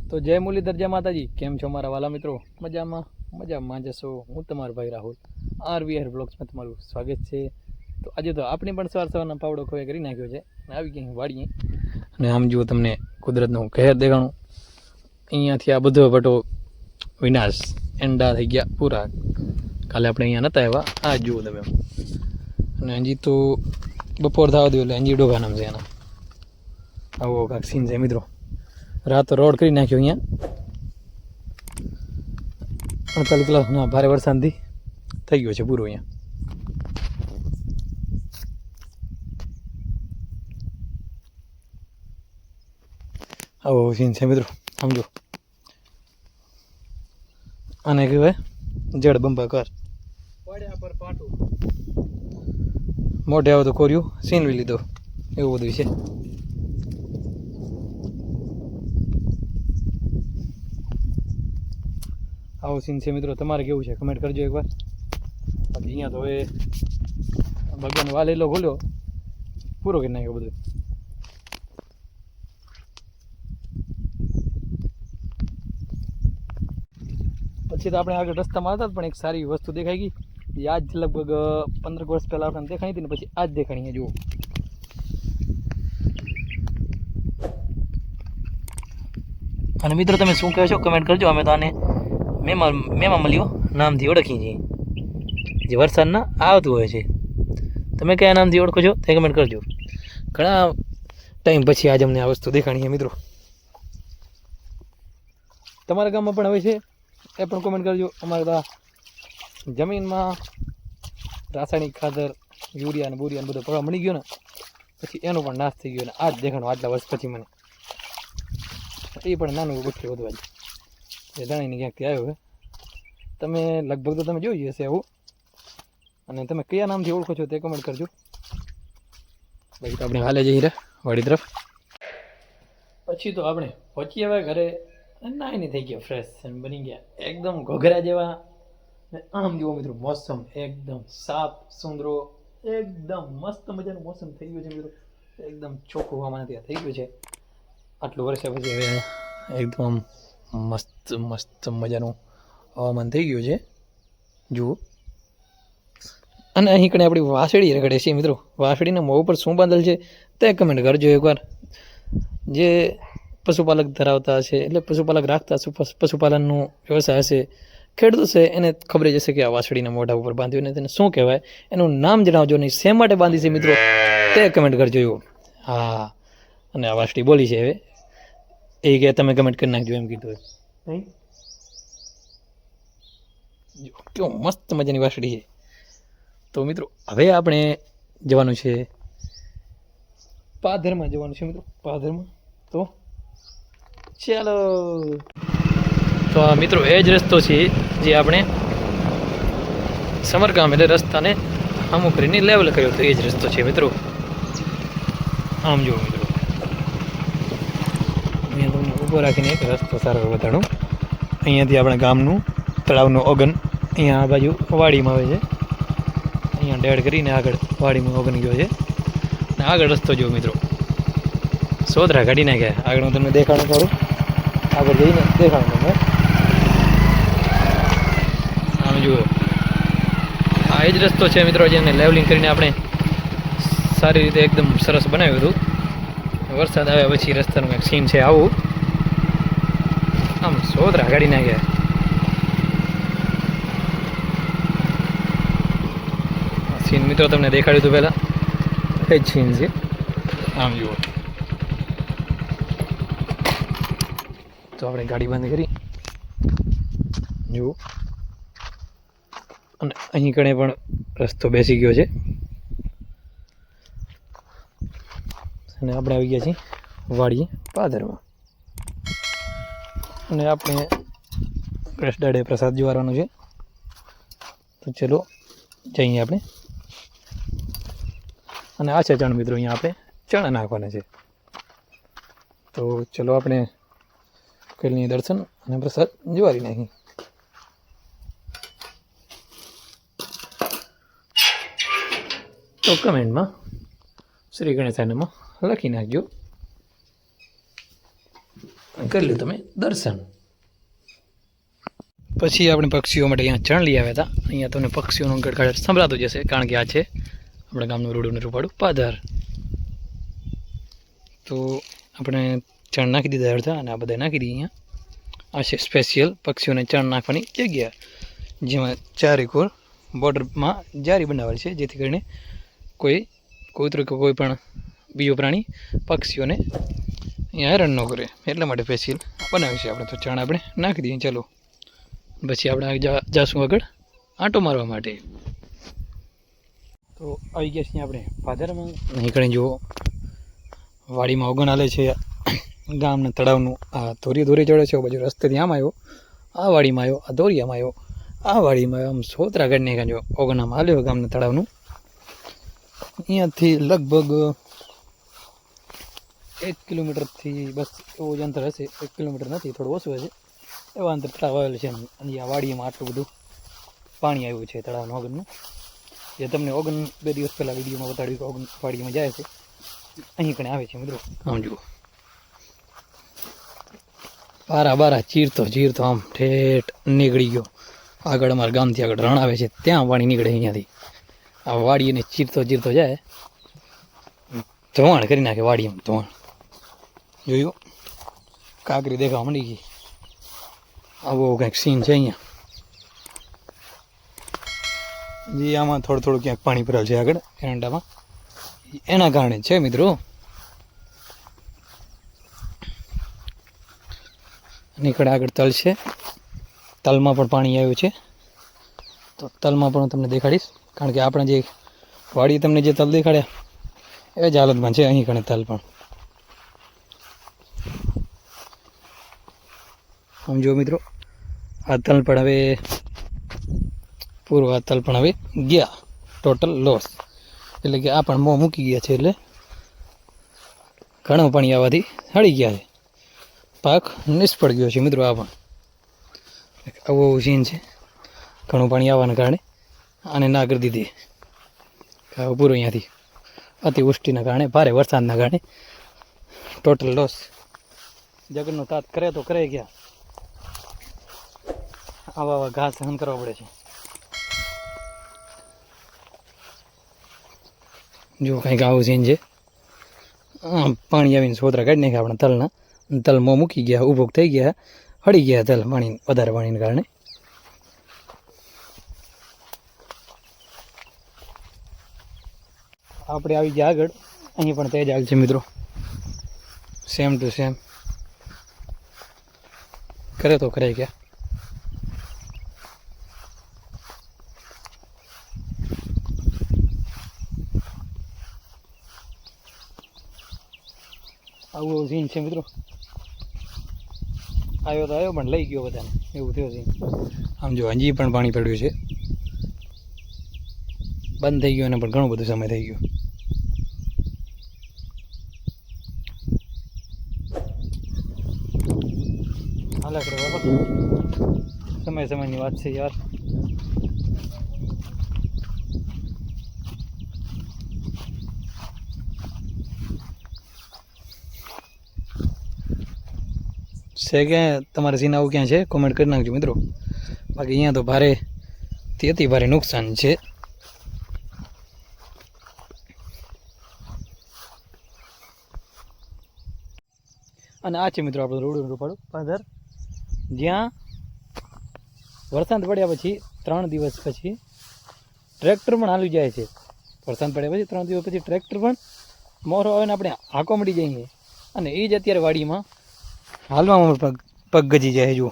તો જય મુરલીધર, જય માતાજી. કેમ છો મારા વાલા મિત્રો? મજામાં જશો. હું તમારો ભાઈ રાહુલ RVR બ્લોગ્સમાં તમારું સ્વાગત છે. તો આજે તો આપણે પણ સવારના પાવડો ખોય કરી નાખ્યો છે અને આવી ગયા વાડીએ. અને આમ જુઓ, તમને કુદરતનું કહેર દેખાણું. અહીંયાથી આ બધો ભટો વિનાશ એંડા થઈ ગયા પૂરા. કાલે આપણે અહીંયા નહોતા આવ્યા. આ જુઓ તમે. અને હજી તો બપોર થવા દો એટલે હજી ડોગા નામ છે એના. આવો કાંક સીન છે મિત્રો. રાત રોડ કરી નાખ્યો અહીંયા 48 કલાકના ભારે વરસાદથી થઈ ગયો છે પૂરો અહીંયા. આવો સીન છે મિત્રો. સમજો, આને કહેવાય જળ બંબાકાર. મોઢે આવો તો કોર્યું સીનવી લીધો, એવું બધું છે. આવો સીન છે મિત્રો. તમારે કેવું છે કમેન્ટ કરજો એકવાર. બાકી અહીંયા તો હવે ભગવાન વાલેલો ખોલ્યો, પૂરો કરી નાખ્યો બધું. પછી તો આપણે આગળ રસ્તામાં હતા પણ એક સારી વસ્તુ દેખાઈ ગઈ. આજ લગભગ 15 વર્ષ પહેલાં આપણને દેખાણી હતી ને પછી આજ દેખાણી. જુઓ, અને મિત્રો તમે શું કહો છો કમેન્ટ કરજો. અમે તો આને મેમાં મળ્યો નામથી ઓળખીએ છીએ, જે વરસાદના આવતું હોય છે. તમે કયા નામથી ઓળખો છો તે કમેન્ટ કરજો. ઘણા ટાઈમ પછી આજે અમને આ વસ્તુ દેખાણી છે મિત્રો. તમારા ગામમાં પણ હવે છે એ પણ કોમેન્ટ કરજો. અમારે તો જમીનમાં રાસાયણિક ખાતર યુરિયા ને બોરિયા ને બધો પડવા મળી ગયો ને પછી એનો પણ નાશ થઈ ગયો. ને આ જ દેખાણું આટલા વર્ષ પછી મને. એ પણ નાનું ગોઠવી વધવા એ જાણીને ક્યાંકથી આવ્યો હોય. તમે લગભગ તો તમે જોઈ હશે આવું. અને તમે કયા નામથી ઓળખો છો તે કમેન્ટ કરજો. બાકી તો આપણે હાલે જઈ રહ્યા વાડી તરફ. પછી તો આપણે પહોંચી આવ્યા ઘરે. નાઈને થઈ ગયા ફ્રેશ અને બની ગયા એકદમ ઘોઘરા જેવા. આમ જુઓ મિત્રો, મોસમ એકદમ સાફ સુંદરો, એકદમ મસ્ત મજાનું મોસમ થઈ ગયું છે મિત્રો. એકદમ ચોખ્ખું હવામાન ત્યાં થઈ ગયું છે આટલું વર્ષ પછી. હવે એકદમ મસ્ત મજાનું હવામાન થઈ ગયું છે જુઓ. અને અહીં કણે આપણી વાસળી રગડે છે મિત્રો. વાસળીના મોં ઉપર શું બાંધેલ છે તે કમેન્ટ કરજો એકવાર. જે પશુપાલક ધરાવતા હશે, એટલે પશુપાલક રાખતા પશુપાલનનું વ્યવસાય હશે, ખેડૂત છે, એને ખબર જ હશે કે આ વાસળીના મોઢા ઉપર બાંધ્યું ને તેને શું કહેવાય. એનું નામ જણાવજો. નહીં શેમ માટે બાંધી છે મિત્રો તે કમેન્ટ કરજો એવું. હા, અને આ વાસળી બોલી છે હવે એ કે તમે કમેન્ટ કરી નાખજો એમ કીધું. નહીં, કેવું મસ્ત મજાની વાસળી છે. તો મિત્રો હવે આપણે જવાનું છે પાદરમાં જવાનું છે મિત્રો. પાદરમાં તો ચાલો. તો આ મિત્રો એ જ રસ્તો છે જે આપણે સમરગામ એટલે રસ્તાને અમુક કરીને લેવલ કર્યો તો એ જ રસ્તો છે મિત્રો. આમ જુઓ મિત્રો, અહીંયા તમને ઊભો રાખીને એક રસ્તો સારો બતાડું. અહીંયાથી આપણા ગામનું તળાવનું ઓગન અહીંયા આ બાજુ વાડીમાં આવે છે. અહીંયા ડેડ કરીને આગળ વાડીમાં ઓગન ગયો છે. અને આગળ રસ્તો જુઓ મિત્રો, સોદરા કાઢી નાખ્યા. આગળ હું તમને દેખાડું સારું, આગળ જઈને દેખાડું તમને. આમ જુઓ, આ એ જ રસ્તો છે મિત્રો જેને લેવલિંગ કરીને આપણે સારી રીતે એકદમ સરસ બનાવ્યું હતું. વરસાદ આવ્યા પછી રસ્તાનું કંઈક સીન છે આવું. આમ સોદરા કાઢી નાખ્યા. સીન મિત્રો તમને દેખાડ્યું હતું પહેલાં એ જ સીન છે. આમ જુઓ. તો આપણે ગાડી બંધ કરી જુઓ. અને અહીં કણે પણ રસ્તો બેસી ગયો છે. અને આપણે આવી ગયા છીએ વાડીએ પાદરમાં. અને આપણે કૃષ્ણ દાડે પ્રસાદ જોવાનો છે. તો ચલો જઈએ આપણે. અને આ છે ચણ મિત્રો, અહીંયા આપણે ચણા નાખવાના છે. તો ચલો આપણે કૈલની દર્શન અને પ્રસાદ જોવારી નાખી. તો કમેન્ટમાં શ્રી ગણેશાયનમાં લખી નાખજો. કરી લો તમે દર્શન. પછી આપણે પક્ષીઓ માટે અહીંયા ચણ લઈ આવ્યા હતા. અહીંયા તમને પક્ષીઓનો ગડગડાટ સંભળાતો જશે, કારણ કે આ છે આપણા ગામનું રૂડું રૂપાળું પાદર. તો આપણે ચણ નાખી દીધા અડધા અને આ બધા નાખી દઈએ. અહીંયા આ છે સ્પેશિયલ પક્ષીઓને ચણ નાખવાની જગ્યા, જેમાં ચારેકોર બોર્ડરમાં જારી બનાવેલ છે, જેથી કરીને કોઈ કૂતરું કે કોઈ પણ બીજો પ્રાણી પક્ષીઓને અહીંયા હેરાન ન કરે, એટલા માટે સ્પેશિયલ બનાવ્યું છે આપણે. તો ચણ આપણે નાખી દઈએ. ચાલો પછી આપણે જાશું આગળ આંટો મારવા માટે. તો આવી ગયા છીએ આપણે પાદરમાં. અહીં કણે જુઓ વાડીમાં ઓગણ હાલે છે, ગામના તળાવનું. આ ધોરી ચડે છે, બાજુ રસ્તેથી આમ આવ્યો, આ વાડીમાં આવ્યો, આ ધોરિયામાં આવ્યો, આ વાડીમાં આવ્યો, આમ સોતરા કાઢીને કાંજો ઓગણામાં હાલ્યો ગામના તળાવનું. અહીંયાથી લગભગ 1 કિલોમીટરથી બસ એવું જ અંતર હશે. 1 કિલોમીટર નથી, થોડું ઓછું હશે, એવા અંતર તળાવ આવેલું છે. અને આ વાડીમાં આટલું બધું પાણી આવ્યું છે તળાવનું ઓગણનું, જે તમને ઓગણ 2 દિવસ પહેલાં વિડીયોમાં બતાડ્યું કે ઓગણ વાડીમાં જાય છે, અહીં કણે આવે છે મિત્રો. આમ જુઓ બારા ચીરતો આમ ઠેઠ નીકળી ગયો. આગળ અમારા ગામથી આગળ રણ આવે છે, ત્યાં પાણી નીકળે. અહીંયાથી આ વાડીને ચીરતો જાય, ધોવાણ કરી નાખે વાડીમાં. ધોવાણ જોયું, કાંકરી દેખાવા માંડી ગઈ. આવો કંઈક સીન છે અહીંયા. જે આમાં થોડું ક્યાંક પાણી ભરેલ છે આગળ એરંડામાં, એના કારણે છે મિત્રો. નીકળે આગળ તલ છે, તલમાં પણ પાણી આવ્યું છે. તો તલમાં પણ હું તમને દેખાડીશ, કારણ કે આપણે જે વાડી તમને જે તલ દેખાડ્યા એ જ હાલતમાં છે અહીં કણે તલ પણ. સમજો મિત્રો, આ તલ પણ હવે પૂરું, આ તલ પણ હવે ગયા, ટોટલ લોસ. એટલે કે આ પણ મોં મૂકી ગયા છે, એટલે ઘણું પાણી આવવાથી હળી ગયા છે, પાક નિષ્ફળ ગયો છે મિત્રો. આ પણ આવો સીન છે, ઘણું પાણી આવવાના કારણે આને ના કરી દીધી પૂરો. અહીંયાથી અતિવૃષ્ટિના કારણે, ભારે વરસાદના કારણે ટોટલ લોસ. જગતનો તાત કરે તો કરે ગયા, આવા ઘાસ સહન કરવા પડે છે. જો કંઈક આવું સીન છે. પાણી આવીને સોતરા કાઢી નાખ્યા આપણે તલના. તલ મોં મૂકી ગયા, ઊભો થઈ ગયા, હળી ગયા તલ પાણી, વધારે પાણીને કારણે. આપણે આવી ગયા આગળ. અહીં પણ તે જ હાલ છે મિત્રો, સેમ ટુ સેમ. કરે તો કરે ગયા. આવું સીન છે મિત્રો. આવ્યો તો આવ્યો પણ લઈ ગયો બધાને, એવું થયું સીન. આમ જો હજી પણ પાણી પડ્યું છે, બંધ થઈ ગયો અને પણ ઘણો બધો સમય થઈ ગયો. હાલા કરે બાબા, સમયની વાત છે યાર. છે કે તમારે સીન આવું ક્યાં છે કોમેન્ટ કરી નાખજો મિત્રો. બાકી અહીંયા તો ભારેથી અતિ ભારે નુકસાન છે. અને આ છે મિત્રો આપણું રૂડું રૂપાળું પાદર, જ્યાં વરસાદ પડ્યા પછી 3 દિવસ પછી ટ્રેક્ટર પણ હાલી જાય છે. વરસાદ પડ્યા પછી 3 દિવસ પછી ટ્રેક્ટર પણ મોરો આવે ને આપણે હાંકો મળી જઈએ. અને એ જ અત્યારે વાડીમાં હાલવામાં પગ ગજી જાય. જુઓ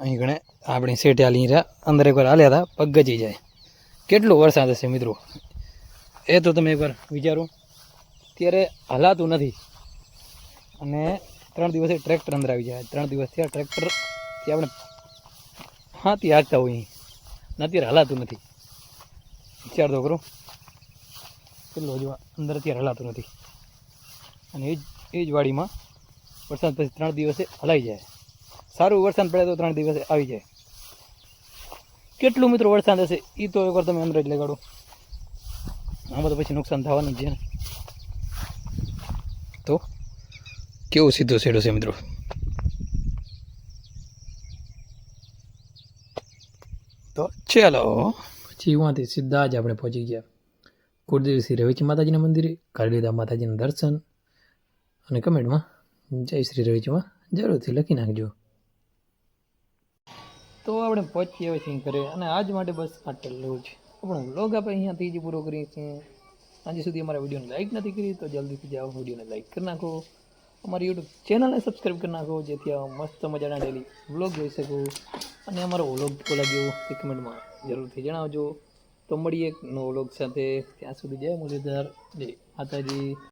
અહીં ગણે આપણે સેઠે હાલી રહ્યા, અંદર એકવાર હાલ્યા હતા, પગ ગજી જાય. કેટલો વરસાદ હશે મિત્રો, એ તો તમે એકવાર વિચારો. ત્યારે હલાતું નથી અને 3 દિવસે ટ્રેક્ટર અંદર આવી જાય. 3 દિવસથી આ ટ્રેક્ટરથી આપણે હાથી હાંકતા હોઈએ, અત્યારે હલાતું નથી. વિચાર તો કરો કેટલો જો અંદર અત્યારે હલાતું નથી. અને એ જ વાડીમાં વરસાદ પછી 3 દિવસે હલાઈ જાય. સારું વરસાદ પડે તો 3 દિવસે આવી જાય. કેટલું મિત્રો વરસાદ હશે એ તો એકવાર તમે અંદરજ લગાડો. આમાં તો પછી નુકસાન થવાનું જ છે ને. તો કેવો સીધો શેડો છે મિત્રો. તો ચાલો પછી વાંથી સીધા જ આપણે પહોંચી ગયા કુળદેવી શ્રી રવેચી માતાજીના મંદિરે, કરી લીધા માતાજીના દર્શન. અને કમેન્ટમાં જય શ્રી રવેચીમાં જરૂરથી લખી નાખજો. તો આપણે પહોંચી આવે છીએ ઘરે અને આજ માટે બસ આટલું જ. આપણો વ્લોગ આપણે અહીંયાથી જ પૂરો કરીએ છીએ. આજે સુધી અમારા વિડીયોને લાઇક નથી કરી તો જલ્દીથી જાઓ વિડીયોને લાઇક કરી નાખો. અમારી યુટ્યુબ ચેનલને સબસ્ક્રાઈબ કરી નાખો જેથી આ મસ્ત મજાના ડેલી વ્લોગ જોઈ શકો. અને અમારો વ્લોગ કેવો લાગ્યો તે કમેન્ટમાં જરૂરથી જણાવજો. તો મળીએ એક નવો વ્લોગ સાથે. ત્યાં સુધી જય મુરલીધર, જય માતાજી.